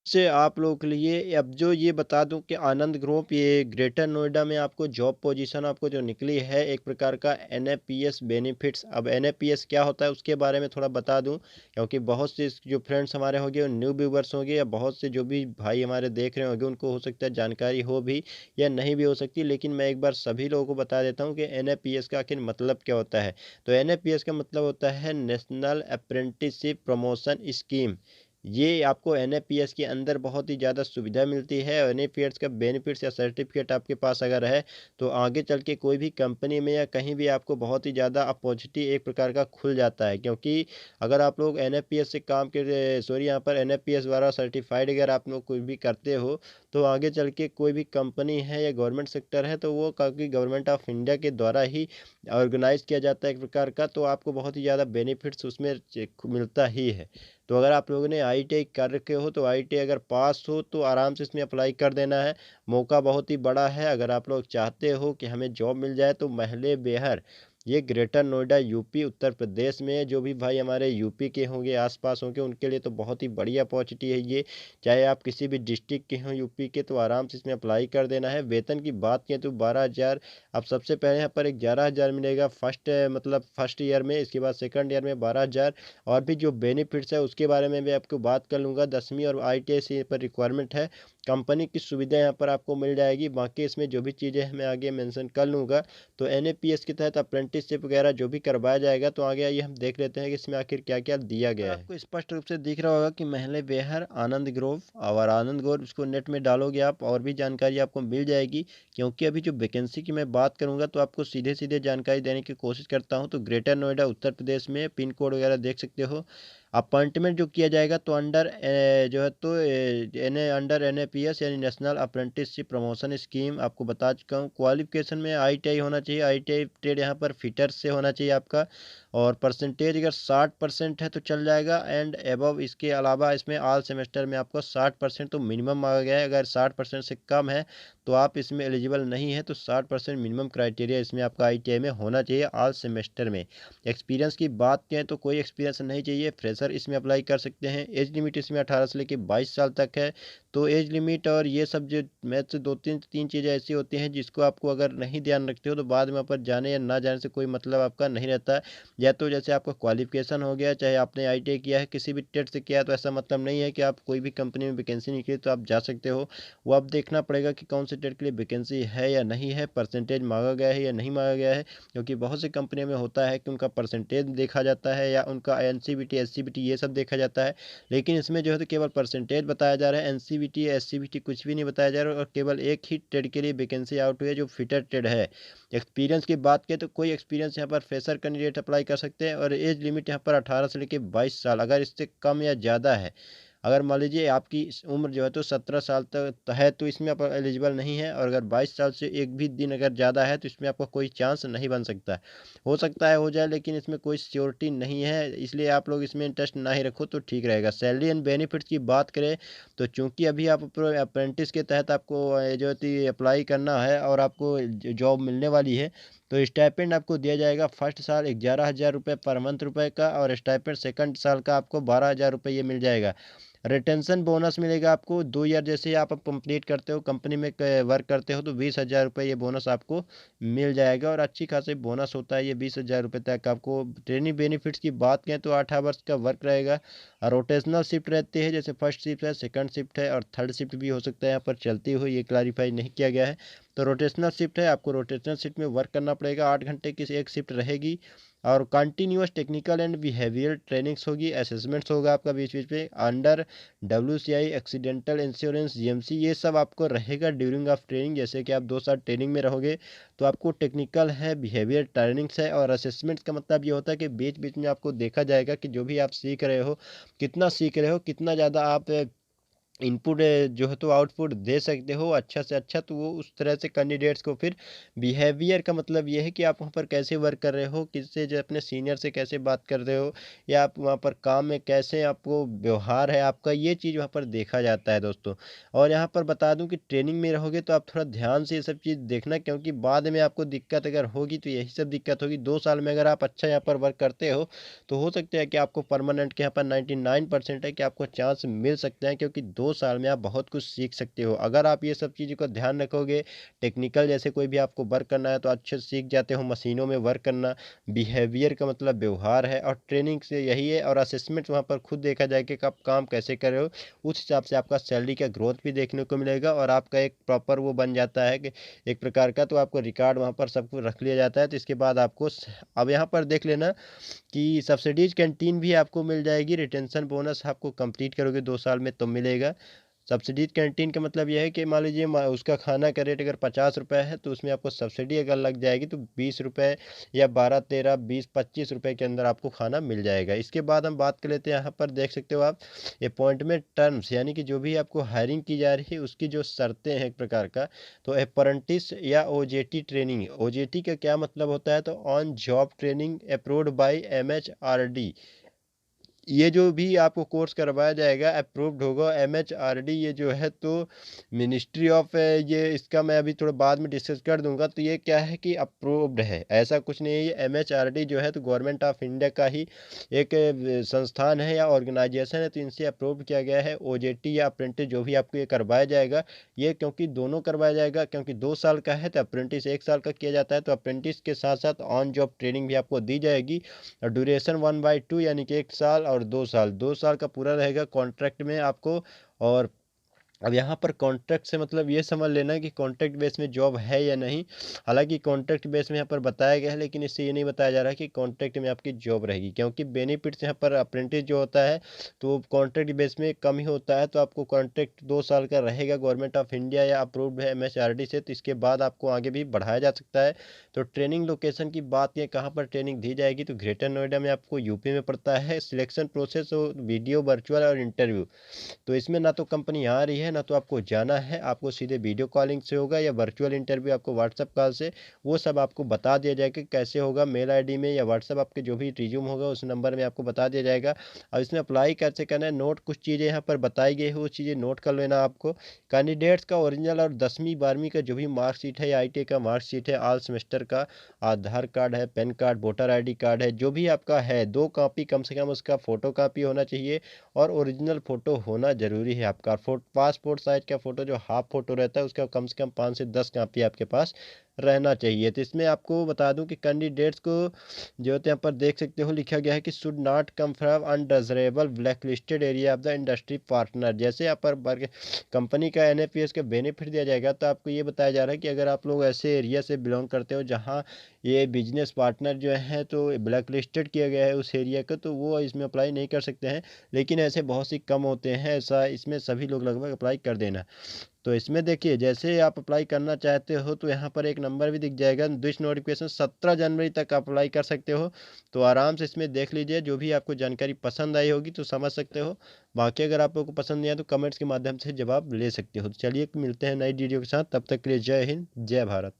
से आप लोगों के लिए अब जो ये बता दूं कि आनंद ग्रुप ये ग्रेटर नोएडा में आपको जॉब पोजीशन आपको जो निकली है एक प्रकार का एनएपीएस बेनिफिट्स। अब एनएपीएस क्या होता है उसके बारे में थोड़ा बता दूं, क्योंकि बहुत से जो फ्रेंड्स हमारे होंगे वो न्यू व्यूवर्स होंगे या बहुत से जो भी भाई हमारे देख रहे होंगे उनको हो सकता है जानकारी हो भी या नहीं भी हो सकती, लेकिन मैं एक बार सभी लोगों को बता देता हूँ कि एनएपीएस का आखिर मतलब क्या होता है। तो एनएपीएस का मतलब होता है नेशनल अप्रेंटिसशिप प्रमोशन स्कीम। ये आपको एनएपीएस के अंदर बहुत ही ज़्यादा सुविधा मिलती है। एनएपीएस का बेनिफिट्स या सर्टिफिकेट आपके पास अगर है तो आगे चल के कोई भी कंपनी में या कहीं भी आपको बहुत ही ज़्यादा अपॉर्चुनिटी एक प्रकार का खुल जाता है, क्योंकि अगर आप लोग एनएपीएस से काम के सॉरी यहाँ पर एनएपीएस द्वारा सर्टिफाइड अगर आप लोग कुछ भी करते हो तो आगे चल के कोई भी कंपनी है या गवर्नमेंट सेक्टर है तो वो क्योंकि गवर्नमेंट ऑफ इंडिया के द्वारा ही ऑर्गेनाइज किया जाता है एक प्रकार का, तो आपको बहुत ही ज़्यादा बेनिफिट्स उसमें मिलता ही है। तो अगर आप लोगों ने आईटीआई कर रखे हो तो आईटीआई अगर पास हो तो आराम से इसमें अप्लाई कर देना है। मौका बहुत ही बड़ा है। अगर आप लोग चाहते हो कि हमें जॉब मिल जाए तो महले बेहर ये ग्रेटर नोएडा यूपी उत्तर प्रदेश में जो भी भाई हमारे यूपी के होंगे आसपास होंगे उनके लिए तो बहुत ही बड़ी अपॉर्चुनिटी है ये। चाहे आप किसी भी डिस्ट्रिक्ट के हों यूपी के तो आराम से इसमें अप्लाई कर देना है। वेतन की बात करें तो 12,000। अब सबसे पहले यहाँ पर 11,000 मिलेगा फर्स्ट मतलब फर्स्ट ईयर में, इसके बाद सेकंड ईयर में 12,000। और भी जो बेनिफिट्स है उसके बारे में भी आपको बात कर लूँगा। 10वीं और आईटीआई से पर रिक्वायरमेंट है। कंपनी की सुविधा यहाँ पर आपको मिल जाएगी। बाकी इसमें जो भी चीज़ें हैं मैं आगे मेंशन कर लूँगा। तो एनएपीएस के तहत अप्रेंटिसशिप वगैरह जो भी करवाया जाएगा तो आगे आइए हम देख लेते हैं कि इसमें आखिर क्या क्या दिया गया है। आपको स्पष्ट रूप से दिख रहा होगा कि महले बेहर आनंद ग्रोव, और आनंद ग्रोव उसको नेट में डालोगे आप और भी जानकारी आपको मिल जाएगी। क्योंकि अभी जो वैकेंसी की मैं बात करूंगा तो आपको सीधे सीधे जानकारी देने की कोशिश करता हूं। तो ग्रेटर नोएडा उत्तर प्रदेश में पिन कोड वगैरह देख सकते हो। अपॉइंटमेंट जो किया जाएगा तो अंडर जो है तो एन अंडर एनएपीएस यानी नेशनल अप्रेंटिसशिप प्रमोशन स्कीम आपको बता चुका हूँ। क्वालिफिकेशन में आईटीआई होना चाहिए। आईटीआई ट्रेड यहाँ पर फिटर से होना चाहिए आपका। और परसेंटेज अगर 60% है तो चल जाएगा एंड एबव। इसके अलावा इसमें ऑल सेमेस्टर में आपको 60% तो मिनिमम मांगा गया है। अगर 60% से कम है तो आप इसमें एलिजिबल नहीं है। तो 60% मिनिमम क्राइटेरिया इसमें आपका आईटीआई में होना चाहिए ऑल सेमेस्टर में। एक्सपीरियंस की बात करें तो कोई एक्सपीरियंस नहीं चाहिए, फ्रेशर इसमें अप्लाई कर सकते हैं। एज लिमिट इसमें 18 से लेकर 22 साल तक है। तो एज लिमिट और ये सब जो मैथ से दो तीन तीन चीज़ें ऐसी होती हैं जिसको आपको अगर नहीं ध्यान रखते हो तो बाद में वहाँ पर जाने या ना जाने से कोई मतलब आपका नहीं रहता है। या तो जैसे आपका क्वालिफिकेशन हो गया, चाहे आपने आईटीआई किया है किसी भी ट्रेड से किया है, तो ऐसा मतलब नहीं है कि आप कोई भी कंपनी में वैकेंसी निकली तो आप जा सकते हो। वो अब देखना पड़ेगा कि कौन से ट्रेड के लिए वैकेंसी है या नहीं है, परसेंटेज मांगा गया है या नहीं मांगा गया है। क्योंकि बहुत सी कंपनियों में होता है कि उनका परसेंटेज देखा जाता है या उनका एनसीवीटी एससीवीटी ये सब देखा जाता है। लेकिन इसमें जो है तो केवल परसेंटेज बताया जा रहा है। एनसीवीटी एससीवीटी कुछ भी नहीं बताया जा रहा है और केवल एक ही ट्रेड के लिए वैकेंसी आउट हुई है जो फिटर ट्रेड है। एक्सपीरियंस की बात करें तो कोई एक्सपीरियंस यहाँ पर फ्रेशर कैंडिडेट अप्लाई कर सकते हैं। और एज लिमिट यहाँ पर 18 से लेकर 22 साल। अगर इससे कम या ज़्यादा है, अगर मान लीजिए आपकी उम्र जो है तो 17 साल तक है तो इसमें आप एलिजिबल नहीं है। और अगर 22 साल से एक भी दिन अगर ज़्यादा है तो इसमें आपका कोई चांस नहीं बन सकता। हो सकता है हो जाए लेकिन इसमें कोई श्योरिटी नहीं है, इसलिए आप लोग इसमें इंटरेस्ट ना ही रखो तो ठीक रहेगा। सैलरी एंड बेनिफिट्स की बात करें तो चूंकि अभी आप अप्रेंटिस के तहत आपको जो है अप्लाई करना है और आपको जॉब मिलने वाली है, तो स्टाइपेंड आपको दिया जाएगा फर्स्ट साल 11,000 रुपये पर मंथ रुपये का, और स्टाइपेंड सेकंड साल का आपको 12,000 रुपये ये मिल जाएगा। रिटेंशन बोनस मिलेगा आपको 2 ईयर जैसे ही आप कंप्लीट करते हो कंपनी में वर्क करते हो तो 20,000 रुपये ये बोनस आपको मिल जाएगा। और अच्छी खासी बोनस होता है ये 20,000 रुपये तक आपको। ट्रेनिंग बेनिफिट्स की बात करें तो 8 वर्ष का वर्क रहेगा। रोटेशनल शिफ्ट रहती है, जैसे फर्स्ट शिफ्ट है सेकंड शिफ्ट है और थर्ड शिफ्ट भी हो सकता है यहाँ पर चलती हुई, ये क्लैरिफाई नहीं किया गया है। तो रोटेशनल शिफ्ट है, आपको रोटेशनल शिफ्ट में वर्क करना पड़ेगा। 8 घंटे की एक शिफ्ट रहेगी। और continuous technical and behaviour trainings होगी, असेसमेंट्स होगा आपका बीच बीच में अंडर डब्ल्यूसीआई एक्सीडेंटल इंश्योरेंस जीएमसी, ये सब आपको रहेगा ड्यूरिंग ऑफ ट्रेनिंग। जैसे कि आप 2 साल ट्रेनिंग में रहोगे तो आपको टेक्निकल है, बिहेवियर ट्रेनिंग्स है और असेसमेंट्स का मतलब ये होता है कि बीच बीच में आपको देखा जाएगा कि जो भी आप सीख रहे हो कितना सीख रहे हो, कितना ज़्यादा आप इनपुट जो है तो आउटपुट दे सकते हो अच्छा से अच्छा। तो वो उस तरह से कैंडिडेट्स को फिर बिहेवियर का मतलब ये है कि आप वहाँ पर कैसे वर्क कर रहे हो, किससे जो अपने सीनियर से कैसे बात कर रहे हो, या आप वहाँ पर काम में कैसे आपको व्यवहार है आपका, ये चीज़ वहाँ पर देखा जाता है दोस्तों। और यहाँ पर बता दूँ कि ट्रेनिंग में रहोगे तो आप थोड़ा ध्यान से ये सब चीज़ देखना, क्योंकि बाद में आपको दिक्कत अगर होगी तो यही सब दिक्कत होगी। 2 साल में अगर आप अच्छा यहाँ पर वर्क करते हो तो हो सकता है कि आपको परमानेंट के यहाँ पर 99% है कि आपको चांस मिल सकते हैं, क्योंकि 2 साल में आप बहुत कुछ सीख सकते हो। अगर आप ये सब चीज़ों का ध्यान रखोगे, टेक्निकल जैसे कोई भी आपको वर्क करना है तो अच्छे से सीख जाते हो, मशीनों में वर्क करना, बिहेवियर का मतलब व्यवहार है, और ट्रेनिंग से यही है, और असेसमेंट वहाँ पर खुद देखा जाएगा कि आप काम कैसे कर रहे हो। उस हिसाब से आपका सैलरी का ग्रोथ भी देखने को मिलेगा, और आपका एक प्रॉपर वो बन जाता है कि एक प्रकार का, तो आपको रिकॉर्ड वहाँ पर सब कुछ रख लिया जाता है। तो इसके बाद आपको अब यहाँ पर देख लेना कि सब्सिडीज कैंटीन भी आपको मिल जाएगी। रिटेंशन बोनस आपको कंप्लीट करोगे 2 साल में तो मिलेगा। सब्सिडीज कैंटीन का मतलब यह है कि मान लीजिए उसका खाना का रेट अगर 50 रुपये है, तो उसमें आपको सब्सिडी अगर लग जाएगी तो 20 रुपये या 12, 13, 20, 25 रुपये के अंदर आपको खाना मिल जाएगा। इसके बाद हम बात कर लेते हैं, यहाँ पर देख सकते हो आप अपॉइंटमेंट टर्म्स, यानी कि जो भी आपको हायरिंग की जा रही है उसकी जो शर्तें हैं एक प्रकार का। तो अप्रेंटिस या ओजेटी ट्रेनिंग, ओजेटी का क्या मतलब होता है, तो on job training approved by MHRD। ये जो भी आपको कोर्स करवाया जाएगा अप्रूव्ड होगा MHRD, ये जो है तो मिनिस्ट्री ऑफ, ये इसका मैं अभी थोड़ा बाद में डिस्कस कर दूंगा। तो ये क्या है कि अप्रूव्ड है, ऐसा कुछ नहीं है। ये MHRD जो है तो गवर्नमेंट ऑफ इंडिया का ही एक संस्थान है या ऑर्गेनाइजेशन है, तो इनसे अप्रूव्ड किया गया है। OJT या अप्रेंटिस जो भी आपको ये करवाया जाएगा, ये क्योंकि दोनों करवाया जाएगा, क्योंकि 2 साल का है तो अप्रेंटिस 1 साल का किया जाता है, तो अप्रेंटिस के साथ साथ ऑन जॉब ट्रेनिंग भी आपको दी जाएगी। और ड्यूरेशन 1/2 यानी कि 1 साल और 2 साल, 2 साल का पूरा रहेगा कॉन्ट्रैक्ट में आपको। और अब यहाँ पर कॉन्ट्रैक्ट से मतलब ये समझ लेना कि कॉन्ट्रैक्ट बेस में जॉब है या नहीं। हालांकि कॉन्ट्रैक्ट बेस में यहाँ पर बताया गया है, लेकिन इससे ये नहीं बताया जा रहा है कि कॉन्ट्रैक्ट में आपकी जॉब रहेगी, क्योंकि बेनिफिट्स यहाँ पर अप्रेंटिस जो होता है तो कॉन्ट्रैक्ट बेस में कम ही होता है। तो आपको कॉन्ट्रैक्ट 2 साल का रहेगा गवर्नमेंट ऑफ इंडिया या अप्रूव्ड है MHRD से, तो इसके बाद आपको आगे भी बढ़ाया जा सकता है। तो ट्रेनिंग लोकेशन की बात है, कहाँ पर ट्रेनिंग दी जाएगी, तो ग्रेटर नोएडा में आपको यूपी में पड़ता है। सिलेक्शन प्रोसेस वीडियो वर्चुअल और इंटरव्यू, तो इसमें ना तो कंपनी आ रही है ना तो आपको जाना है, आपको सीधे वीडियो कॉलिंग से होगा या वर्चुअल इंटरव्यू आपको व्हाट्सअप कॉल से, वो सब आपको बता दिया जाएगा कि कैसे होगा। मेल आईडी में या व्हाट्सअप आपके जो भी रिज्यूम होगा उस नंबर में आपको बता दिया जाएगा। और इसमें अप्लाई कैसे करना है, नोट कुछ चीज़ें यहाँ पर बताई गई है, वो चीज़ें नोट कर लेना आपको। कैंडिडेट्स का ओरिजिनल और 10वीं 12वीं का जो भी मार्कशीट है या ITA का मार्कशीट है, ऑल सेमेस्टर का, आधार कार्ड है, pan card, voter ID card है, जो भी आपका है 2 कॉपी कम से कम उसका फ़ोटो कॉपी होना चाहिए, और ओरिजिनल फ़ोटो होना ज़रूरी है आपका। पासपोर्ट साइज़ का फ़ोटो जो हाफ फ़ोटो रहता है उसका कम से कम 5 से 10 कॉपी आपके पास रहना चाहिए। तो इसमें आपको बता दूं कि कैंडिडेट्स को जो है यहाँ पर देख सकते हो लिखा गया है कि should not come from undesirable black listed area of the industry partner. जैसे यहाँ पर कंपनी का NAPS का बेनिफिट दिया जाएगा, तो आपको ये बताया जा रहा है कि अगर आप लोग ऐसे एरिया से बिलोंग करते हो जहाँ ये बिजनेस पार्टनर जो है तो ब्लैक लिस्टेड किया गया है उस एरिया का, तो वो इसमें अप्लाई नहीं कर सकते हैं। लेकिन ऐसे बहुत सी कम होते हैं, ऐसा इसमें सभी लोग लगभग अप्लाई कर देना। तो इसमें देखिए जैसे आप अप्लाई करना चाहते हो तो यहाँ पर एक नंबर भी दिख जाएगा, दिस नोटिफिकेशन 17 जनवरी तक अप्लाई कर सकते हो। तो आराम से इसमें देख लीजिए, जो भी आपको जानकारी पसंद आई होगी तो समझ सकते हो। बाकी अगर आप लोगों को पसंद नहीं आया तो कमेंट्स के माध्यम से जवाब ले सकते हो। तो चलिए मिलते हैं नई वीडियो के साथ, तब तक के लिए जय हिंद जय भारत।